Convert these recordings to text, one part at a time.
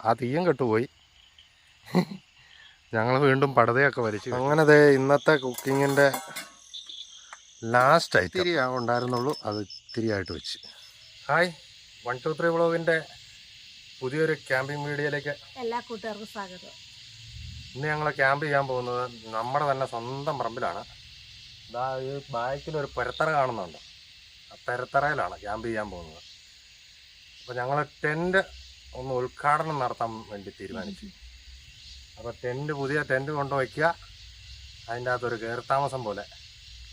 ആ തീയും കെട്ടുപോയി. ഞങ്ങൾ വീണ്ടും പടതയൊക്കെ വലിച്ചു. അങ്ങനെ ദേ ഇന്നത്തെ കുക്കിങ്ങിൻ്റെ ലാസ്റ്റ് ഐറ്റം ഇത്തിരി ഉണ്ടായിരുന്നുള്ളൂ, അത് ഇത്തിരിയായിട്ട് വെച്ച്. ഹായ്, 123 വ്ളോഗിൻ്റെ പുതിയൊരു ക്യാമ്പിംഗ് വീഡിയോയിലേക്ക് എല്ലാ കൂട്ടുകാർക്കും സ്വാഗതം. ഇന്ന് ഞങ്ങൾ ക്യാമ്പ് ചെയ്യാൻ പോകുന്നത് നമ്മുടെ തന്നെ സ്വന്തം പറമ്പിലാണ്. ഇതാ ഈ ബാക്കിലൊരു പുരത്തറ കാണുന്നുണ്ട്, ആ പുരത്തറയിലാണ് ക്യാമ്പ് ചെയ്യാൻ പോകുന്നത്. അപ്പോൾ ഞങ്ങൾ ടെൻറ്റ് ഒന്ന് ഉദ്ഘാടനം നടത്താൻ വേണ്ടി തീരുമാനിച്ചു. അപ്പോൾ പുതിയ ടെൻറ്റ് കൊണ്ടുവയ്ക്കുക, അതിൻ്റെ അകത്തൊരു കയറിത്താമസം പോലെ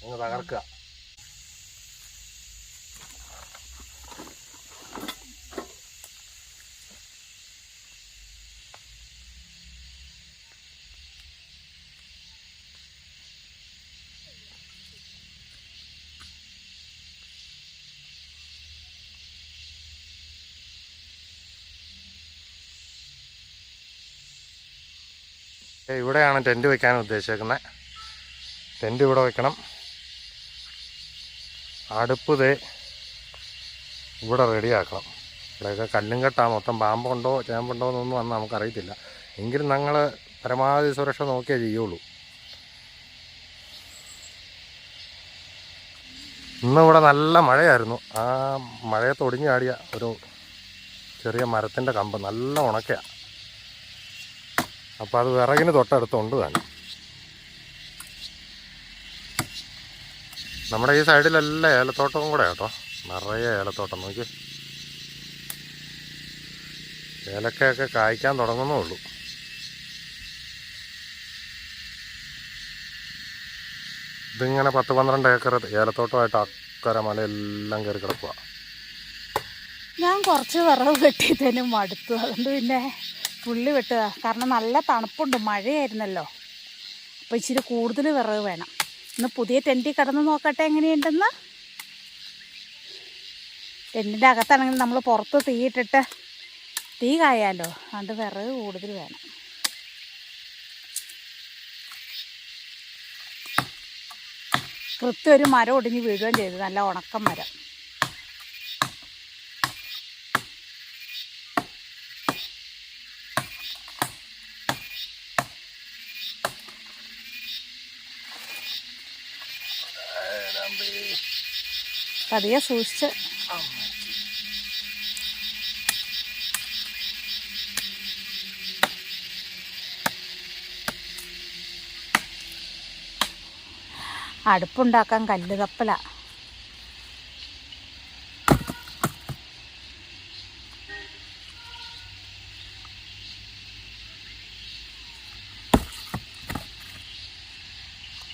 ഒന്ന് തകർക്കുക. ഇവിടെയാണ് ടെൻറ്റ് വയ്ക്കാൻ ഉദ്ദേശിക്കുന്നത്. ടെൻറ്റ് ഇവിടെ വയ്ക്കണം. അടുപ്പ് ദേ ഇവിടെ റെഡിയാക്കണം. ഇവിടെയൊക്കെ കല്ലും കെട്ടാ, മൊത്തം പാമ്പുണ്ടോ ചേമ്പുണ്ടോ എന്നൊന്നും വന്ന് നമുക്കറിയത്തില്ല. എങ്കിലും ഞങ്ങൾ പരമാവധി സുരക്ഷ നോക്കിയേ ചെയ്യുള്ളൂ. ഇന്നിവിടെ നല്ല മഴയായിരുന്നു. ആ മഴയത്ത് ഒടിഞ്ഞു ചാടിയ ഒരു ചെറിയ മരത്തിൻ്റെ കമ്പ് നല്ല ഉണക്കയാണ്. അപ്പോൾ അത് വിറകിന് തൊട്ടടുത്തുണ്ട് തന്നെ. നമ്മുടെ ഈ സൈഡിലെല്ലാം ഏലത്തോട്ടവും കൂടെ കേട്ടോ, നിറയെ ഏലത്തോട്ടം. നോക്കി, ഏലക്കയൊക്കെ കായ്ക്കാൻ തുടങ്ങുന്നേ ഉള്ളൂ. ഇതിങ്ങനെ 10-12 ഏക്കർ ഏലത്തോട്ടമായിട്ട് അക്കരെ മലയെല്ലാം കയറി കിടക്കുക. ഞാൻ കുറച്ച് വിറവ് വെട്ടിയതിനും മടുത്തു, അതുകൊണ്ട് പിന്നെ പുള്ളി വെട്ടുക. കാരണം നല്ല തണുപ്പുണ്ട്, മഴയായിരുന്നല്ലോ. അപ്പോൾ ഇച്ചിരി കൂടുതൽ വിറവ് വേണം. ഇന്ന് പുതിയ ടെൻറ്റിൽ കിടന്ന് നോക്കട്ടെ എങ്ങനെയുണ്ടെന്ന്. ടെൻറ്റിൻ്റെ അകത്താണെങ്കിൽ നമ്മൾ പുറത്ത് തീയിട്ടിട്ട് തീ കായാലോ, അതുകൊണ്ട് വിറവ് കൂടുതൽ വേണം. കൃത്യം ഒരു മരം ഒടിഞ്ഞ് വീഴുകയും ചെയ്തു, നല്ല ഉണക്കം മരം. പതിയെ സൂക്ഷിച്ച്. അടുപ്പുണ്ടാക്കാൻ കല്ല് കപ്പല.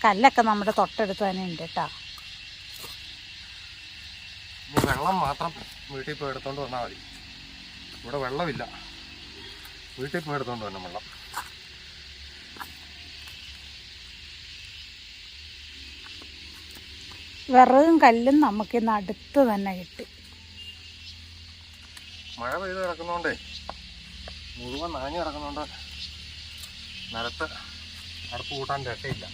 കല്ലൊക്കെ നമ്മുടെ തൊട്ടടുത്ത് തന്നെ ഉണ്ട് കേട്ടോ. വെള്ളം മാത്രം വീട്ടിൽ പോയി എടുത്തോണ്ട് വന്നാൽ മതി. ഇവിടെ വെള്ളമില്ല, വീട്ടിൽ പോയി എടുത്തോണ്ട് വരണം വെള്ളം. വിറകും കല്ലും നമുക്കിന്ന് അടുത്ത് തന്നെ കിട്ടി. മഴ പെയ്ത് കിടക്കുന്നോണ്ടേ മുഴുവൻ നനഞ്ഞ് കിടക്കുന്നോണ്ട് നിലത്ത് അടുപ്പ് കൂട്ടാൻ രക്ഷയില്ല.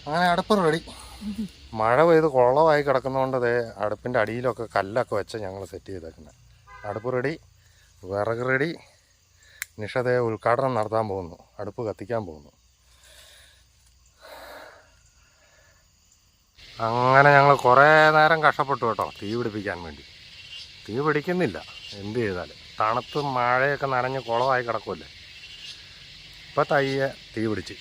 അങ്ങനെ അടുപ്പ് റെഡി. മഴ പെയ്ത് കുളമായി കിടക്കുന്നതുകൊണ്ട് അതേ അടുപ്പിൻ്റെ അടിയിലൊക്കെ കല്ലൊക്കെ വെച്ച് ഞങ്ങൾ സെറ്റ് ചെയ്തേക്കുന്നത്. അടുപ്പ് റെഡി, വിറക് റെഡി. നിഷതേ ഉദ്ഘാടനം നടത്താൻ പോകുന്നു, അടുപ്പ് കത്തിക്കാൻ പോകുന്നു. അങ്ങനെ ഞങ്ങൾ കുറേ നേരം കഷ്ടപ്പെട്ടു കേട്ടോ തീ പിടിപ്പിക്കാൻ വേണ്ടി. തീ പിടിക്കുന്നില്ല, എന്ത് ചെയ്താൽ. തണുത്ത് മഴയൊക്കെ നനഞ്ഞ് കുളമായി കിടക്കുമല്ലേ. ഇപ്പം തയ്യെ തീ പിടിച്ച്.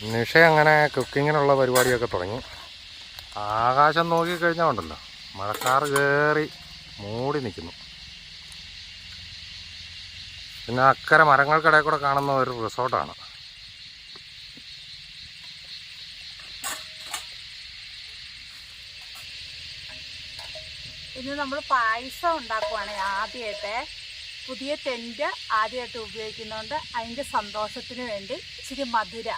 നിഷ അങ്ങനെ കുക്കിങ്ങിനുള്ള പരിപാടിയൊക്കെ തുടങ്ങി. ആകാശം നോക്കിക്കഴിഞ്ഞാൽ ഉണ്ടല്ലോ, മഴക്കാറ് കയറി മൂടി നിൽക്കുന്നു. പിന്നെ അക്കരെ മരങ്ങൾക്കിടയിൽ കൂടെ കാണുന്ന ഒരു റിസോർട്ടാണ്. ഇന്ന് നമ്മൾ പായസം ഉണ്ടാക്കുവാണ് ആദ്യമായിട്ട്. പുതിയ ടെൻറ്റ് ആദ്യമായിട്ട് ഉപയോഗിക്കുന്നതുകൊണ്ട് അതിൻ്റെ സന്തോഷത്തിന് വേണ്ടി ഇച്ചിരി മധുര.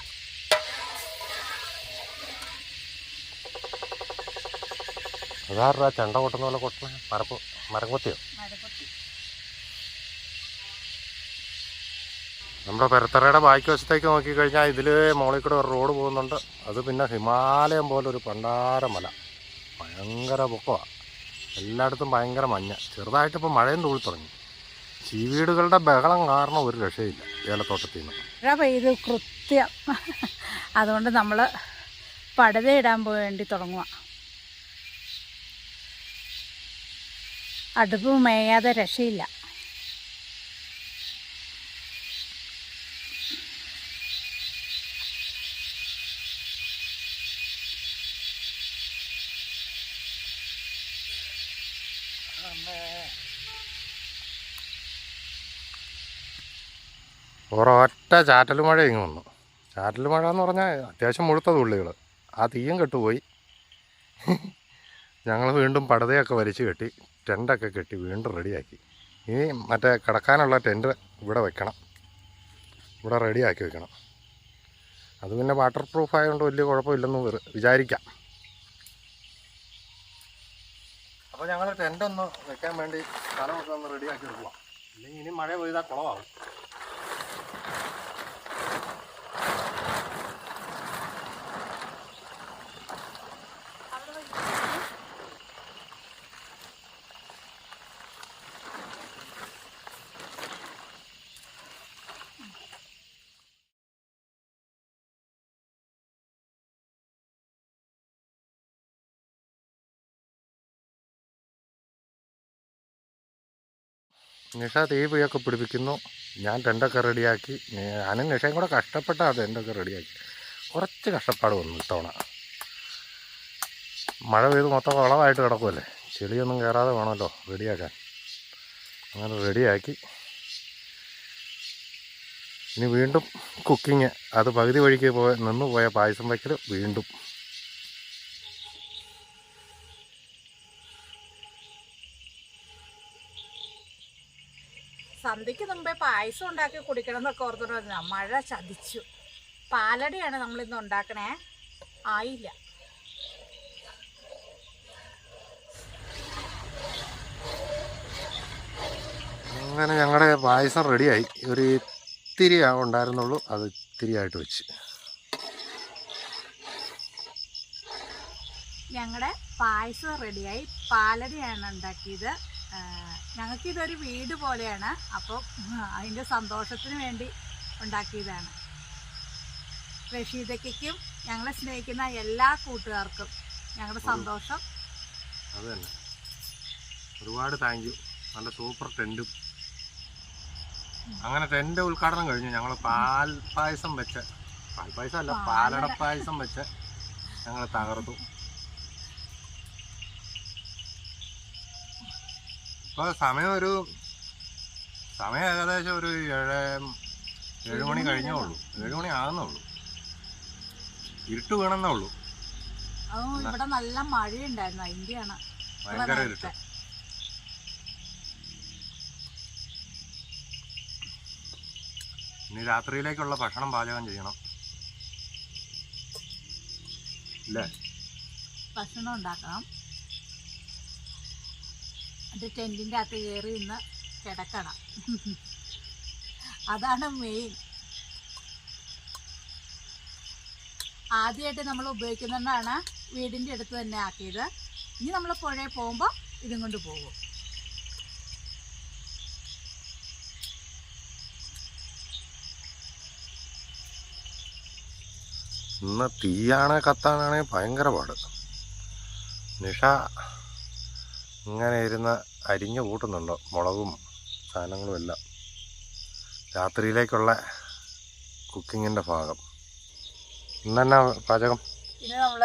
അതാറാ ചെണ്ട കൊട്ടുന്ന പോലെ കൊട്ടണ മരംകൊത്തിയോ? മരക്കൊത്തി. നമ്മുടെ പെരത്തറയുടെ ബാക്കി വശത്തേക്ക് നോക്കിക്കഴിഞ്ഞാൽ ഇതിൽ മുകളിൽ കൂടെ ഒരു റോഡ് പോകുന്നുണ്ട്. അത് പിന്നെ ഹിമാലയം പോലെ ഒരു പണ്ടാര മല, ഭയങ്കര പൊക്കമാണ്. എല്ലായിടത്തും ഭയങ്കര മഞ്ഞ. ചെറുതായിട്ടിപ്പോൾ മഴയും തൂളി തുടങ്ങി. ചീവീടുകളുടെ ബഹളം കാരണം ഒരു രക്ഷയില്ല ഏലത്തോട്ടത്തിൽ നിന്ന്. മഴ പെയ്ത് കൃത്യം. അതുകൊണ്ട് നമ്മൾ പടുതയിടാൻ വേണ്ടി തുടങ്ങുക. അടുപ്പ് മേയാതെ രക്ഷയില്ല. ഒരൊറ്റ ചാറ്റൽ മഴ ഇങ്ങ് വന്നു. ചാറ്റൽ മഴ എന്ന് പറഞ്ഞാൽ അത്യാവശ്യം മുഴുത്ത തുള്ളികൾ. ആ തീയും കെട്ടുപോയി. ഞങ്ങൾ വീണ്ടും പടുതയൊക്കെ വലിച്ചു കെട്ടി, ടെൻ്റൊക്കെ കെട്ടി വീണ്ടും റെഡിയാക്കി. ഇനി മറ്റേ കിടക്കാനുള്ള ടെൻറ്റ് ഇവിടെ വെക്കണം, ഇവിടെ റെഡിയാക്കി വെക്കണം. അത് പിന്നെ വാട്ടർ പ്രൂഫ് ആയതുകൊണ്ട് വലിയ കുഴപ്പമില്ലെന്ന് വിചാരിക്കാം. അപ്പോൾ ഞങ്ങൾ ടെൻ്റ് ഒന്ന് വെക്കാൻ വേണ്ടി സ്ഥലമൊക്കെ ഒന്ന് റെഡിയാക്കി എടുക്കുക. ഇല്ലെങ്കിൽ ഇനി മഴ പെയ്താൽ കുളമാവും. നിഷ തീയൊക്കെ പിടിപ്പിക്കുന്നു. ഞാൻ ടെൻ്റൊക്കെ റെഡിയാക്കി. ഞാനും നിഷയും കൂടെ കഷ്ടപ്പെട്ടാണ് ടെൻ്റൊക്കെ റെഡിയാക്കി. കുറച്ച് കഷ്ടപ്പാട് വന്നു ഇത്തവണ. മഴ പെയ്ത് മൊത്തം വളമായിട്ട് കിടക്കുമല്ലേ, ചെളിയൊന്നും കയറാതെ വേണമല്ലോ റെഡിയാക്കാൻ. അങ്ങനെ റെഡിയാക്കി. ഇനി വീണ്ടും കുക്കിങ്. അത് പകുതി വഴിക്ക് നിന്ന് പോയ പായസം വയ്ക്കൽ വീണ്ടും. സന്ധ്യയ്ക്ക് മുമ്പേ പായസം ഉണ്ടാക്കി കുടിക്കണം എന്നൊക്കെ ഓർത്തിട്ട് മഴ ചതിച്ചു. പാലടയാണ് നമ്മളിന്ന് ഉണ്ടാക്കണേ. ആയില്ല. അങ്ങനെ ഞങ്ങളുടെ പായസം റെഡിയായി. ഒരു ഇത്തിരി ഉണ്ടായിരുന്നുള്ളൂ, അത് ഇത്തിരിയായിട്ട് വെച്ച്. ഞങ്ങളുടെ പായസം റെഡിയായി. പാലടയാണ് ഉണ്ടാക്കിയത്. ഞങ്ങൾക്കിതൊരു വീട് പോലെയാണ്. അപ്പം അതിൻ്റെ സന്തോഷത്തിന് വേണ്ടി ഉണ്ടാക്കിയതാണ്. റഷീദയ്ക്കും ഞങ്ങളെ സ്നേഹിക്കുന്ന എല്ലാ കൂട്ടുകാർക്കും ഞങ്ങളുടെ സന്തോഷം. അത് തന്നെ, ഒരുപാട് താങ്ക് യു. നല്ല സൂപ്പർ ടെൻറ്റും. അങ്ങനെ ടെൻ്റ് ഉദ്ഘാടനം കഴിഞ്ഞു. ഞങ്ങൾ പാൽപ്പായസം വെച്ച്, പാൽപ്പായസം അല്ല പാലട പായസം വെച്ച് ഞങ്ങൾ തകർത്തു. ഇപ്പോൾ സമയം ഏകദേശം ഒരു 7 മണി കഴിഞ്ഞേ ഉള്ളൂ. 7 മണി ആകുന്നേ ഉള്ളൂ. ഇരുട്ട് വീണെന്നേ ഉള്ളൂ. ഇവിടെ നല്ല മഴയുണ്ടായിരുന്നു, അതിൻ്റെയാണ്. ഭയങ്കര ഇരുട്ട്. ഇനി രാത്രിയിലേക്കുള്ള ഭക്ഷണം പാചകം ചെയ്യണം അല്ലേ? ഭക്ഷണം ഉണ്ടാക്കണം. അത് ടെൻറ്റിൻ്റെ അകത്ത് കയറി ഇന്ന് കിടക്കണം. അതാണ് മെയിൻ. ആദ്യമായിട്ട് നമ്മൾ ഉപയോഗിക്കുന്നതാണ്. വീടിൻ്റെ അടുത്ത് തന്നെ ആക്കിയത്. ഇനി നമ്മൾ പുഴയിൽ പോകുമ്പോൾ ഇതും കൊണ്ട് പോകും. ഇന്ന് തീയാണ് കത്താനാണെങ്കിൽ ഭയങ്കര പാട്. നിഷ ഇങ്ങനെ ഇരുന്ന് അരിഞ്ഞു കൂട്ടുന്നുണ്ട് മുളകും സാധനങ്ങളും എല്ലാം. രാത്രിയിലേക്കുള്ള കുക്കിങ്ങിൻ്റെ ഭാഗം. ഇന്നെന്നാ പാചകം? ഇത് നമ്മൾ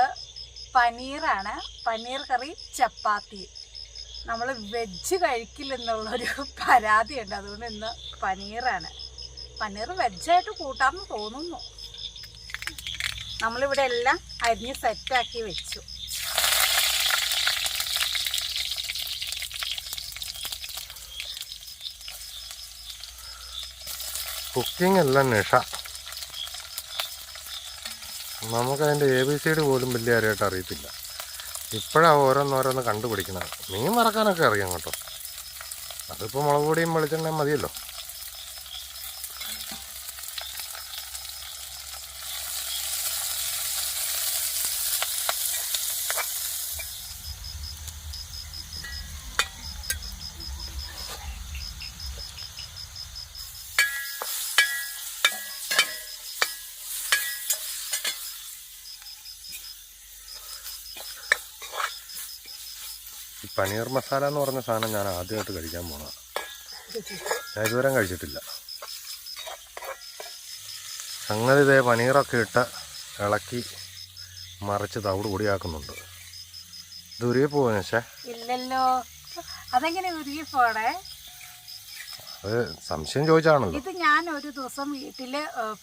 പനീറാണ്. പനീർ കറി ചപ്പാത്തി. നമ്മൾ വെജ് കഴിക്കില്ലെന്നുള്ളൊരു പരാതിയുണ്ട്. അതുകൊണ്ട് ഇന്ന് പനീറാണ്. പനീർ വെജായിട്ട് കൂട്ടാമെന്ന് തോന്നുന്നു. നമ്മളിവിടെ എല്ലാം അരിഞ്ഞ് സെറ്റാക്കി വെച്ചു. കുക്കിംഗ് എല്ലാം നിഷ. നമുക്കതിൻ്റെ ABCD പോലും വലിയ കാര്യമായിട്ട് അറിയത്തില്ല. ഇപ്പോഴാണ് ഓരോന്നോരോന്ന് കണ്ടുപിടിക്കുന്നത്. മീൻ വറക്കാനൊക്കെ അറിയാം കേട്ടോ. അതിപ്പോൾ മുളക് പൊടിയും വെളിച്ചെണ്ണയും മതിയല്ലോ. ഈ പനീർ മസാല എന്ന് പറഞ്ഞ സാധനം ഞാൻ ആദ്യമായിട്ട് കഴിക്കാൻ പോണതാണ്. ഞാൻ ഇതുവരെ കഴിച്ചിട്ടില്ല. സംഗതി ഇതേ പനീറൊക്കെ ഇട്ട് ഇളക്കി മറിച്ച് തവിട് പൊടിയാക്കുന്നുണ്ട്. ഇത് ഉരുകി പോവാ പക്ഷേ ഇല്ലല്ലോ. അതെങ്ങനെ ഉരുകി പോണേ? അത് സംശയം ചോദിച്ചാണല്ലോ. ഇത് ഞാൻ ഒരു ദിവസം വീട്ടിൽ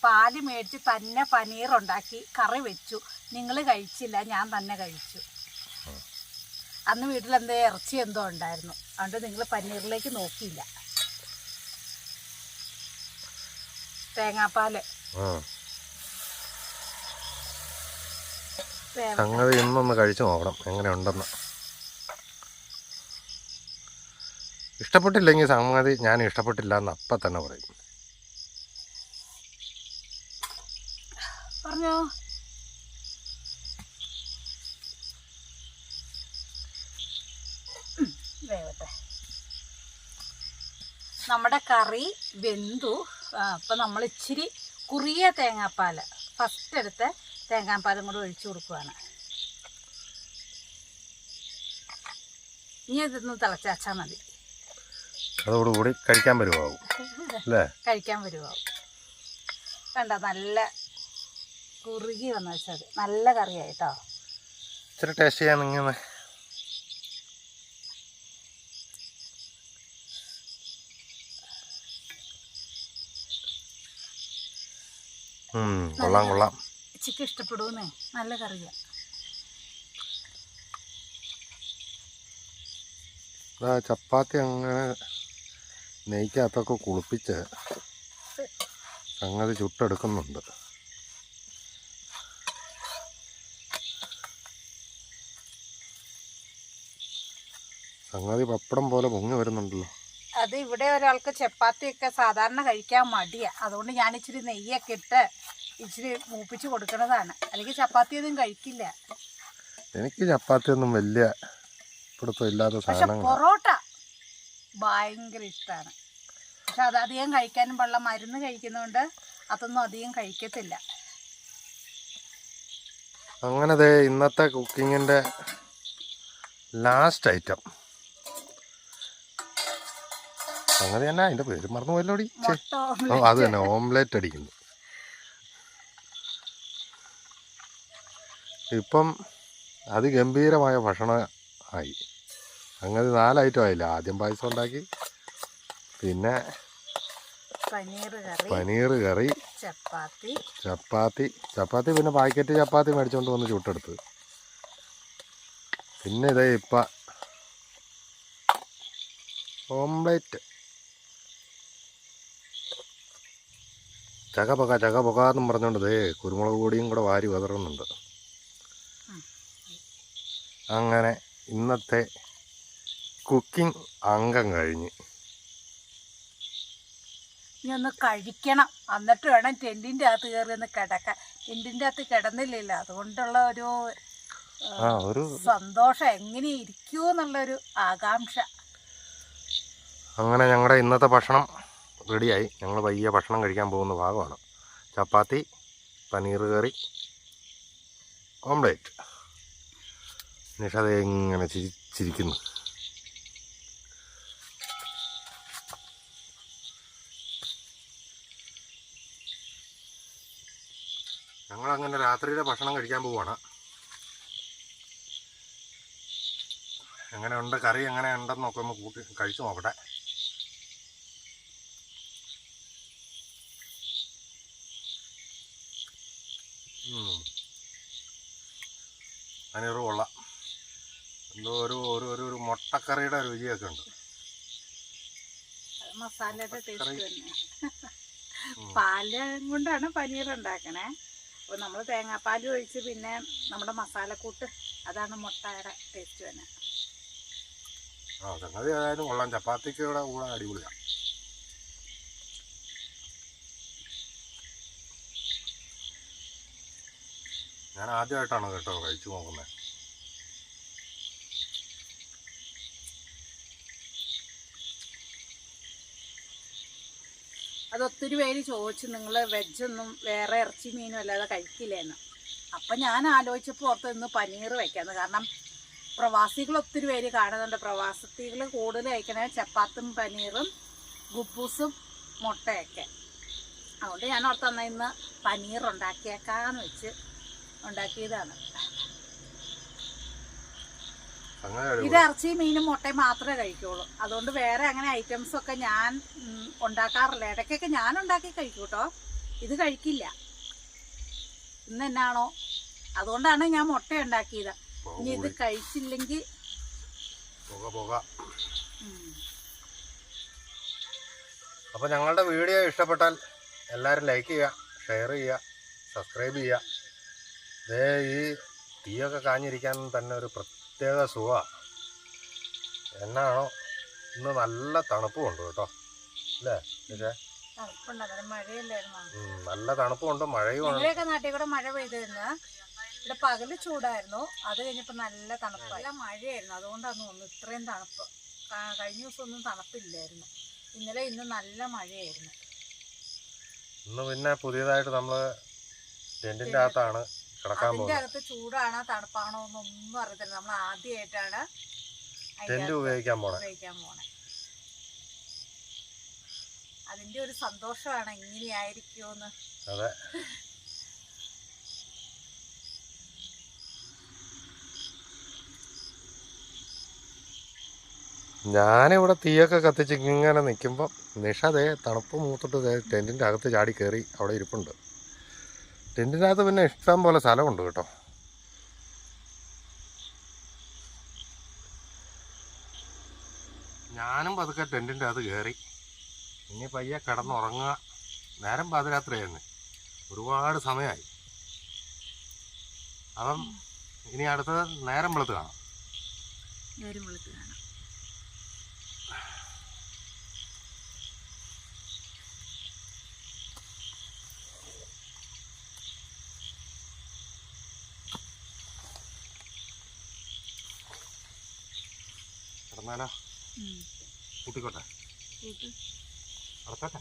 പാല് മേടിച്ച് തന്നെ പനീർ ഉണ്ടാക്കി കറി വെച്ചു. നിങ്ങൾ കഴിച്ചില്ല, ഞാൻ തന്നെ കഴിച്ചു. അന്ന് വീട്ടിൽ എന്തോ ഇറച്ചി എന്തോ ഉണ്ടായിരുന്നു. അതുകൊണ്ട് നിങ്ങൾ പനീറിലേക്ക് നോക്കിയില്ല. തേങ്ങാപ്പാല് സംഗതി ഇന്നൊന്ന് കഴിച്ചു നോക്കണം എങ്ങനെ ഉണ്ടെന്ന്. ഇഷ്ടപ്പെട്ടില്ലെങ്കിൽ സംഗതി ഞാൻ ഇഷ്ടപ്പെട്ടില്ല എന്ന് അപ്പം തന്നെ പറയും. പറഞ്ഞോ. വേവട്ടെ. നമ്മുടെ കറി വെന്തു. അപ്പം നമ്മൾ ഇച്ചിരി കുറിയ തേങ്ങാപ്പാൽ ഫസ്റ്റ് എടുത്ത് തേങ്ങാപ്പാലും കൂടെ ഒഴിച്ചു കൊടുക്കുകയാണ്. ഇനി ഇതൊന്ന് തിളച്ചാൽ മതി. അതോടുകൂടി കഴിക്കാൻ വരുവാകും അല്ലേ? കഴിക്കാൻ വരുവാകും. കണ്ട നല്ല കുറുകി വന്നു വെച്ചാൽ നല്ല കറിയായിട്ടോ. ഇച്ചിരി ടേസ്റ്റ് ചെയ്യാൻ ഇങ്ങനെ കൊള്ളാം കൊള്ളാം. ചിക്കൻ ഇഷ്ടപ്പെടുന്നേ. നല്ല കറിയാണ്. ചപ്പാത്തി അങ്ങനെ നെയ്ക്കകത്തൊക്കെ കുളിപ്പിച്ച് സംഗതി ചുട്ടെടുക്കുന്നുണ്ട്. സംഗതി പപ്പടം പോലെ പൊങ്ങി വരുന്നുണ്ടല്ലോ. അത് ഇവിടെ ഒരാൾക്ക് ചപ്പാത്തിയൊക്കെ സാധാരണ കഴിക്കാൻ മടിയാണ്. അതുകൊണ്ട് ഞാൻ ഇച്ചിരി നെയ്യൊക്കെ ഇട്ട് ഇച്ചിരി മൂപ്പിച്ച് കൊടുക്കണതാണ്. അല്ലെങ്കിൽ ചപ്പാത്തിയൊന്നും കഴിക്കില്ല. എനിക്ക് ചപ്പാത്തിയൊന്നും വലിയ പിടുത്തമില്ലാത്ത പക്ഷെ സാധനങ്ങൾ. പൊറോട്ട ഭയങ്കര ഇഷ്ടമാണ്. പക്ഷെ അത് അധികം കഴിക്കാനും പാടില്ല. മരുന്ന് കഴിക്കുന്നതുകൊണ്ട് അതൊന്നും അധികം കഴിക്കത്തില്ല. അങ്ങനെ ദേ ഇന്നത്തെ കുക്കിങ്ങിൻ്റെ ലാസ്റ്റ് ഐറ്റം സംഗതി തന്നെ. അതിൻ്റെ പേര് മറന്നു പോയല്ലോടി. അത് തന്നെ, ഓംലെറ്റ് അടിക്കുന്നു. ഇപ്പം അതിഗംഭീരമായ ഭക്ഷണം ആയി. അങ്ങനെ 4 ഐറ്റം ആയില്ല. ആദ്യം പായസം ഉണ്ടാക്കി, പിന്നെ പനീർ കറി, ചപ്പാത്തി പിന്നെ പാക്കറ്റ് ചപ്പാത്തി മേടിച്ചുകൊണ്ട് വന്ന് ചുട്ടെടുത്ത്. പിന്നെ ഇതേ ഇപ്പം ഓംലെറ്റ്. ചകപൊകാന്നും പറഞ്ഞുകൊണ്ട് ദേ കുരുമുളക് പൊടിയും കൂടെ വാരി വതറുന്നുണ്ട്. അങ്ങനെ ഇന്നത്തെ കുക്കിംഗ് അംഗം കഴിഞ്ഞ്. ഇനി ഒന്ന് കഴിക്കണം. എന്നിട്ട് വേണം ടെൻറ്റിൻ്റെ അകത്ത് കയറി ഒന്ന് കിടക്കാൻ. ടെൻറ്റിൻ്റെ അകത്ത് കിടന്നില്ലല്ലോ, അതുകൊണ്ടുള്ള ഒരു സന്തോഷം. എങ്ങനെ ഇരിക്കൂ എന്നുള്ളൊരു ആകാംക്ഷ. അങ്ങനെ ഞങ്ങളുടെ ഇന്നത്തെ ഭക്ഷണം റെഡിയായി. ഞങ്ങൾ പയ്യെ ഭക്ഷണം കഴിക്കാൻ പോകുന്ന ഭാഗമാണ്. ചപ്പാത്തി, പനീർ കറി, ഓംലെറ്റ്. നിഷ എങ്ങനെ ചിരിക്കുന്നു. ഞങ്ങളങ്ങനെ രാത്രിയിലെ ഭക്ഷണം കഴിക്കാൻ പോവുകയാണ്. എങ്ങനെയുണ്ട് കറി എങ്ങനെയുണ്ടെന്നൊക്കെ ഒന്ന് കൂട്ടി കഴിച്ചു നോക്കട്ടെ. പനീർ കൊള്ളാം. എന്തോ ഒരു ഒരു ഒരു ഒരു മുട്ടക്കറിയുടെ രുചിയൊക്കെ ഉണ്ട്. മസാലയുടെ ടേസ്റ്റ് തന്നെ. പാല് കൊണ്ടാണ് പനീർ ഉണ്ടാക്കണേ. അപ്പോൾ നമ്മൾ തേങ്ങാപ്പാൽ ഒഴിച്ച് പിന്നെ നമ്മുടെ മസാലക്കൂട്ട്, അതാണ് മുട്ടയുടെ ടേസ്റ്റ് തന്നെ. സംഗതി ഏതായാലും കൊള്ളാം. ചപ്പാത്തിക്കുടെ കൂടെ അടിപൊളിയാണ്. ഞാൻ ആദ്യമായിട്ടാണ് കേട്ടോ കഴിച്ചു നോക്കുന്നത്. അതൊത്തിരി പേര് ചോദിച്ചു, നിങ്ങൾ വെജൊന്നും വേറെ ഇറച്ചി മീനും അല്ലാതെ കഴിക്കില്ലേന്ന്. അപ്പം ഞാൻ ആലോചിച്ചപ്പോൾ ഓർത്ത് ഇന്ന് പനീർ വയ്ക്കാമെന്ന്. കാരണം പ്രവാസികൾ ഒത്തിരി പേര് കാണുന്നുണ്ട്. പ്രവാസികൾ കൂടുതൽ കഴിക്കണേ ചപ്പാത്തും പനീറും ഗുപ്പൂസും മുട്ടയൊക്കെ. അതുകൊണ്ട് ഞാൻ ഓർത്ത് എന്നാൽ ഇന്ന് പനീർ ഉണ്ടാക്കിയേക്കാന്ന് വെച്ച് ഉണ്ടാക്കിയതാണ്. ഇത് ഇറച്ചി മീനും മുട്ടയും മാത്രമേ കഴിക്കുള്ളൂ. അതുകൊണ്ട് വേറെ അങ്ങനെ ഐറ്റംസൊക്കെ ഞാൻ ഉണ്ടാക്കാറില്ല. ഇടയ്ക്കൊക്കെ ഞാൻ ഉണ്ടാക്കി കഴിക്കും കേട്ടോ. ഇത് കഴിക്കില്ല. ഇന്ന് എന്നാണോ അതുകൊണ്ടാണ് ഞാൻ മുട്ട ഉണ്ടാക്കിയത്. ഇനി ഇത് കഴിച്ചില്ലെങ്കിൽ അപ്പോൾ ഞങ്ങളുടെ വീഡിയോ ഇഷ്ടപ്പെട്ടാൽ എല്ലാവരും ലൈക്ക് ചെയ്യുക, ഷെയർ ചെയ്യുക, സബ്സ്ക്രൈബ് ചെയ്യുക. ദേ ഈ തീയൊക്കെ കാഞ്ഞിരിക്കാൻ തന്നെ ഒരു പ്രത്യേക സുഖമാണ്. എന്നാണോ ഇന്ന് നല്ല തണുപ്പുമുണ്ട് കേട്ടോ, അല്ലേ? നല്ല തണുപ്പുണ്ട്, മഴയും ഉണ്ട്. ഞങ്ങളുടെയൊക്കെ നാട്ടിൽ കൂടെ മഴ പെയ്തിരുന്നു. ഇവിടെ പകല് ചൂടായിരുന്നു, അത് കഴിഞ്ഞപ്പോൾ നല്ല തണുപ്പ്, നല്ല മഴയായിരുന്നു. അതുകൊണ്ടാണ് തോന്നുന്നു ഇത്രയും തണുപ്പ്. കഴിഞ്ഞ ദിവസം ഒന്നും തണുപ്പില്ലായിരുന്നു. ഇന്നലെ ഇന്ന് നല്ല മഴയായിരുന്നു. ഇന്ന് പിന്നെ പുതിയതായിട്ട് നമ്മൾ ടെന്റിന്റെ അകത്താണ് കിടക്കാൻ പോകുന്നത്. അതിന്റെ അകത്ത് ചൂടാണോ തണുപ്പാണോ എന്നൊന്നും അറിയത്തില്ല. നമ്മൾ ആദ്യമായിട്ടാണ് ടെന്റ് ഉപയോഗിക്കാൻ പോണേ. അതിന്റെ ഒരു സന്തോഷമാണ് എങ്ങനെയായിരിക്കുമെന്ന്. അതെ. ഞാനിവിടെ തീയൊക്കെ കത്തിച്ച് ഇങ്ങനെ നിൽക്കുമ്പം നിഷതേ തണുപ്പ് മൂത്തിട്ട് ടെൻറ്റിൻ്റെ അകത്ത് ചാടി കയറി അവിടെ ഇരിപ്പുണ്ട്. ടെൻറ്റിൻ്റെ അകത്ത് പിന്നെ ഇഷ്ടം പോലെ സ്ഥലമുണ്ട് കേട്ടോ. ഞാനും പതുക്കെ ടെൻറ്റിൻ്റെ അകത്ത് കയറി. ഇനി പയ്യെ കിടന്നുറങ്ങുക. നേരം പാതിരാത്രിയായിരുന്നു, ഒരുപാട് സമയമായി. അപ്പം ഇനി അടുത്തത് നേരം വെളുത്ത് കാണാം. കിടന്നാലോ? കൂട്ടിക്കോട്ടെ, അടച്ചോട്ടെ.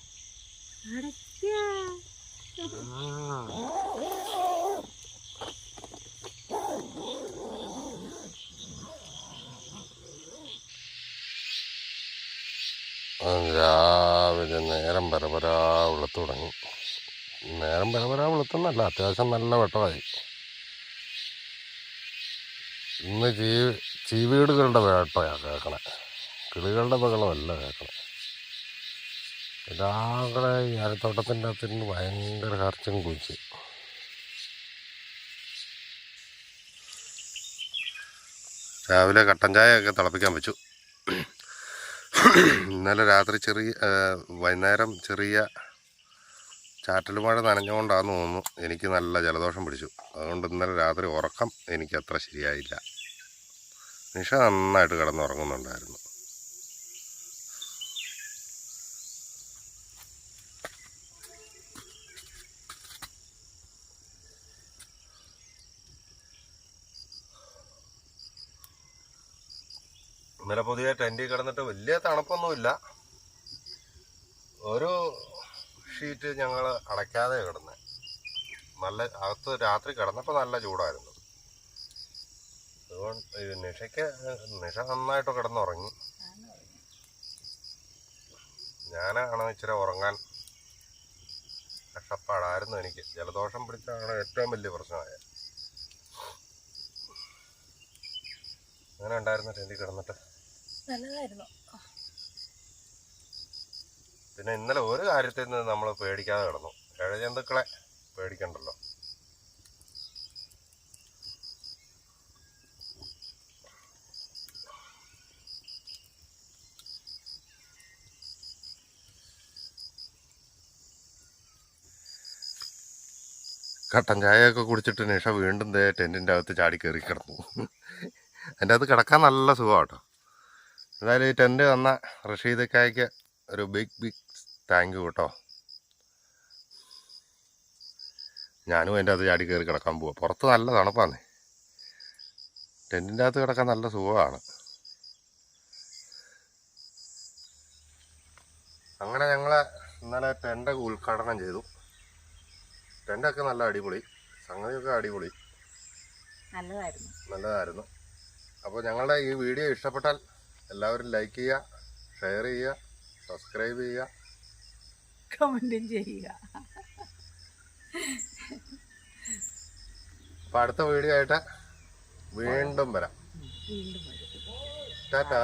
രാവിലെ നേരം പരപരാ വെളുത്തു തുടങ്ങി. നേരം പരപരാ വെളുത്തുന്നല്ല, അത്യാവശ്യം നല്ല വെട്ടമായി. ഇന്ന് ചീവീടുകളുടെ വേട്ടയാണ് കേൾക്കണേ, കിളികളുടെ ബഹളമല്ല കേൾക്കണേ. ഇതാകെ ഈ അരത്തോട്ടത്തിൻ്റെ അകത്തിരുന്ന് ഭയങ്കര കർച്ചും കുഴിച്ച്. രാവിലെ കട്ടൻ ചായയൊക്കെ തിളപ്പിക്കാൻ വെച്ചു. ഇന്നലെ രാത്രി വൈകുന്നേരം ചെറിയ ചാറ്റൽ മഴ നനഞ്ഞുകൊണ്ടാണെന്ന് തോന്നുന്നു എനിക്ക് നല്ല ജലദോഷം പിടിച്ചു. അതുകൊണ്ട് ഇന്നലെ രാത്രി ഉറക്കം എനിക്ക് അത്ര ശരിയായില്ല. നിഷ നന്നായിട്ട് കിടന്നുറങ്ങുന്നുണ്ടായിരുന്നു. ഇന്നലെ പുതിയ ടെൻറ്റിൽ കിടന്നിട്ട് വലിയ തണുപ്പൊന്നുമില്ല. ഒരു ഷീറ്റ് ഞങ്ങൾ അടയ്ക്കാതെ കിടന്നത്. നല്ല അകത്ത് രാത്രി കിടന്നപ്പോൾ നല്ല ചൂടായിരുന്നു. അതുകൊണ്ട് നിഷ നന്നായിട്ട് കിടന്നുറങ്ങി. ഞാനാണ് ഇച്ചിരി ഉറങ്ങാൻ കഷ്ടപ്പാടായിരുന്നു. എനിക്ക് ജലദോഷം പിടിച്ചാണ് ഏറ്റവും വലിയ പ്രശ്നമായത്. അങ്ങനെ ഉണ്ടായിരുന്നു ടെൻറ്റിൽ കിടന്നിട്ട്. നല്ലതായിരുന്നു. പിന്നെ ഇന്നലെ ഒരു കാര്യത്തിൽ നിന്ന് നമ്മൾ പേടിക്കാതെ കിടന്നു. ഇഴജന്തുക്കളെ പേടിക്കണ്ടല്ലോ. കട്ടൻ ചായയൊക്കെ കുടിച്ചിട്ട് നിഷ വീണ്ടും ടെൻറ്റിൻ്റെ അകത്ത് ചാടി കയറി കിടന്നു. അതിൻ്റെ അകത്ത് കിടക്കാൻ നല്ല സുഖമാണ് കേട്ടോ. എന്തായാലും ഈ ടെൻറ്റ് തന്ന റഷീദക്കായ്ക്ക് ഒരു ബിഗ് താങ്ക് യു കേട്ടോ. ഞാനും അതിൻ്റെ അകത്ത് ചാടി കയറി കിടക്കാൻ പോവാം. പുറത്ത് നല്ല തണുപ്പാണ്. ടെൻറ്റിൻ്റെ അകത്ത് കിടക്കാൻ നല്ല സുഖമാണ്. അങ്ങനെ ഞങ്ങൾ ഇന്നലെ ടെൻ്റ് ഉദ്ഘാടനം ചെയ്തു. ടെൻ്റൊക്കെ നല്ല അടിപൊളി, സംഗതിയൊക്കെ അടിപൊളി, നല്ലതായിരുന്നു. അപ്പോൾ ഞങ്ങളുടെ ഈ വീഡിയോ ഇഷ്ടപ്പെട്ടാൽ എല്ലാവരും ലൈക്ക് ചെയ്യുക, ഷെയർ ചെയ്യുക, സബ്സ്ക്രൈബ് ചെയ്യുക, കമൻറ്റും ചെയ്യുക. അപ്പോൾ അടുത്ത വീഡിയോ ആയിട്ട് വീണ്ടും വരാം. ടാറ്റാ.